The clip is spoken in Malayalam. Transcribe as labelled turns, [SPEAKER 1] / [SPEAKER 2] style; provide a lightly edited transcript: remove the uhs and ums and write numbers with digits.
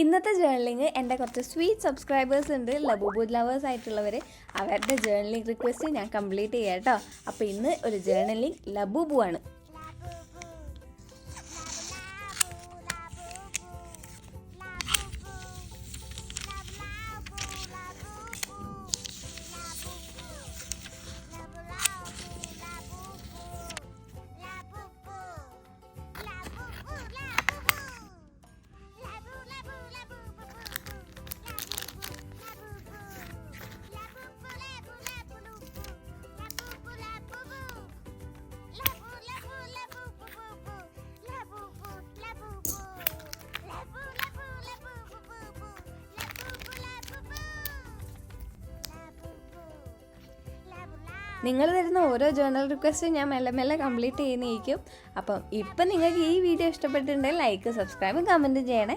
[SPEAKER 1] ഇന്നത്തെ ജേർണലിങ് എൻ്റെ കുറച്ച് സ്വീറ്റ് സബ്സ്ക്രൈബേഴ്സ് ഉണ്ട്, ലബൂബു ലവേഴ്സ് ആയിട്ടുള്ളവർ. അവരുടെ ജേർണലിങ് റിക്വസ്റ്റ് ഞാൻ കംപ്ലീറ്റ് ചെയ്യാം കേട്ടോ. അപ്പോൾ ഇന്ന് ഒരു ജേർണലിങ് ലബൂബു ആണ്. നിങ്ങൾ തരുന്ന ഓരോ ജേർണൽ റിക്വസ്റ്റും ഞാൻ മെല്ലെ മെല്ലെ കംപ്ലീറ്റ് ചെയ്യുന്നതായിരിക്കും. അപ്പം ഇപ്പം നിങ്ങൾക്ക് ഈ വീഡിയോ ഇഷ്ടപ്പെട്ടിട്ടുണ്ടെങ്കിൽ ലൈക്ക്, സബ്സ്ക്രൈബും കമൻറ്റും ചെയ്യണേ.